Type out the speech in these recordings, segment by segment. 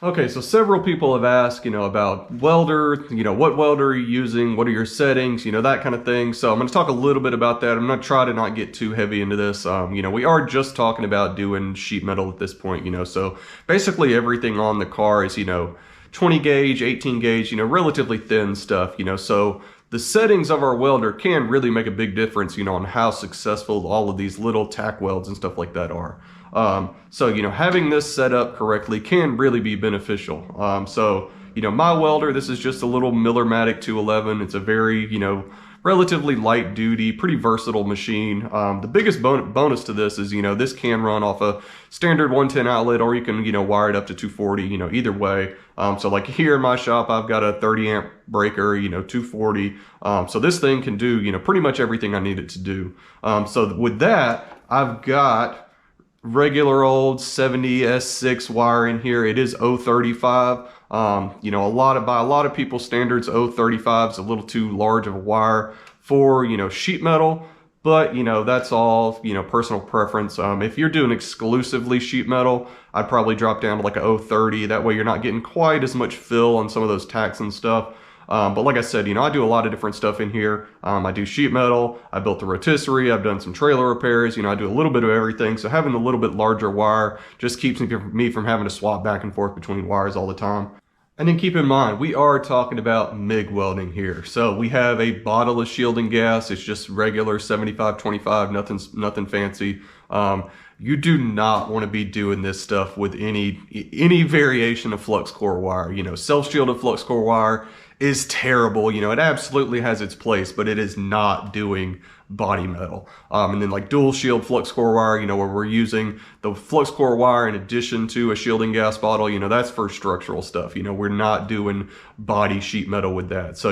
Okay, so several people have asked, about welder, what welder are you using? What are your settings? That kind of thing. So I'm going to talk a little bit about that. I'm going to try to not get too heavy into this. We are just talking about doing sheet metal at this point, so basically everything on the car is, 20 gauge, 18 gauge, relatively thin stuff, so the settings of our welder can really make a big difference, on how successful all of these little tack welds and stuff like that are. So, having this set up correctly can really be beneficial. My welder, this is just a little Millermatic 211. It's a very, relatively light duty, pretty versatile machine. The biggest bonus to this is, this can run off a standard 110 outlet, or you can, wire it up to 240, either way. So like here in my shop, I've got a 30 amp breaker, 240. So this thing can do, pretty much everything I need it to do. So with that, I've got regular old 70 S6 wire in here. It is 035. By a lot of people's standards, 035 is a little too large of a wire for, sheet metal. But, that's all, personal preference. If you're doing exclusively sheet metal, I'd probably drop down to like a 030. That way you're not getting quite as much fill on some of those tacks and stuff. But like I said, I do a lot of different stuff in here. I do sheet metal, I built a rotisserie, I've done some trailer repairs, I do a little bit of everything. So having a little bit larger wire just keeps me from having to swap back and forth between wires all the time. And then keep in mind, we are talking about MIG welding here. So we have a bottle of shielding gas. It's just regular 75-25, nothing fancy. You do not want to be doing this stuff with any variation of flux core wire. Self-shielded flux core wire is terrible. It absolutely has its place, but it is not doing body metal. And then like dual shield flux core wire, where we're using the flux core wire in addition to a shielding gas bottle, that's for structural stuff. We're not doing body sheet metal with that. So,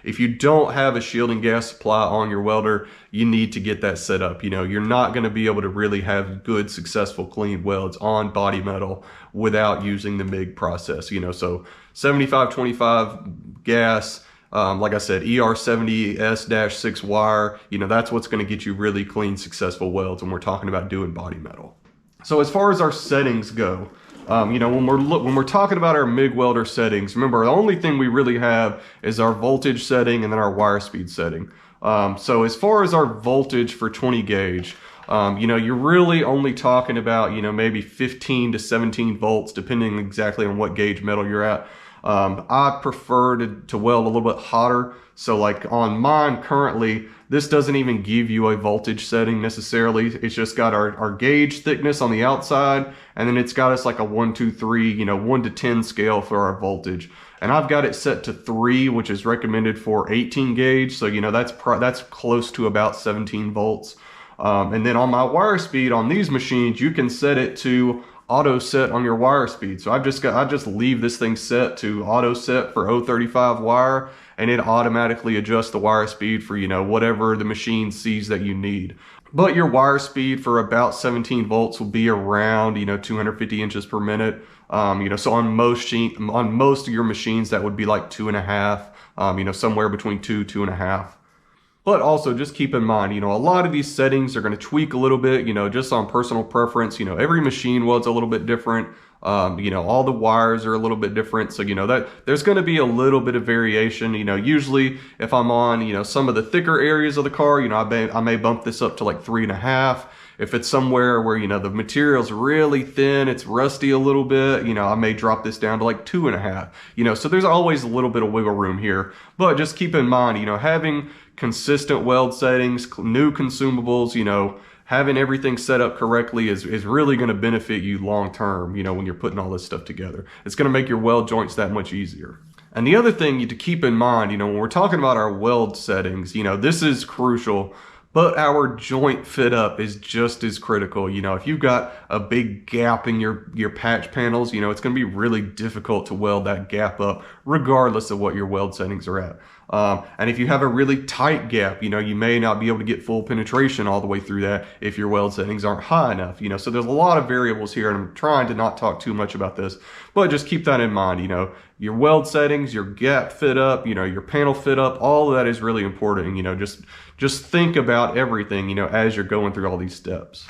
if you don't have a shielding gas supply on your welder, you need to get that set up. You're not going to be able to really have good, successful, clean welds on body metal without using the MIG process. So 75-25 gas, like I said, ER70S-6 wire, that's what's going to get you really clean, successful welds when we're talking about doing body metal. So as far as our settings go, when we're talking about our MIG welder settings, remember the only thing we really have is our voltage setting and then our wire speed setting. So as far as our voltage for 20 gauge, you're really only talking about, maybe 15 to 17 volts, depending exactly on what gauge metal you're at. I prefer to weld a little bit hotter. So like on mine currently, this doesn't even give you a voltage setting necessarily. It's just got our gauge thickness on the outside, and then it's got us like a 1, 2, 3, 1 to 10 scale for our voltage. And I've got it set to 3, which is recommended for 18 gauge. So, that's close to about 17 volts. And then on my wire speed on these machines, you can set it to auto set on your wire speed. So I just leave this thing set to auto set for 035 wire, and it automatically adjusts the wire speed for, whatever the machine sees that you need. But your wire speed for about 17 volts will be around, 250 inches per minute. So on most of your machines, that would be like 2.5, somewhere between 2.5. But also just keep in mind, a lot of these settings are going to tweak a little bit, just on personal preference. Every machine welds a little bit different. All the wires are a little bit different. So, that there's going to be a little bit of variation. Usually if I'm on, some of the thicker areas of the car, I may bump this up to like 3.5. If it's somewhere where, the material's really thin, it's rusty a little bit, I may drop this down to like 2.5. So there's always a little bit of wiggle room here. But just keep in mind, having consistent weld settings, new consumables, having everything set up correctly is really going to benefit you long term, when you're putting all this stuff together. It's going to make your weld joints that much easier. And the other thing to keep in mind, when we're talking about our weld settings, this is crucial. But our joint fit up is just as critical. If you've got a big gap in your patch panels, it's going to be really difficult to weld that gap up regardless of what your weld settings are at. And if you have a really tight gap, you may not be able to get full penetration all the way through that if your weld settings aren't high enough. So there's a lot of variables here, and I'm trying to not talk too much about this, but just keep that in mind. Your weld settings, your gap fit up, your panel fit up, all of that is really important. Just think about everything, as you're going through all these steps.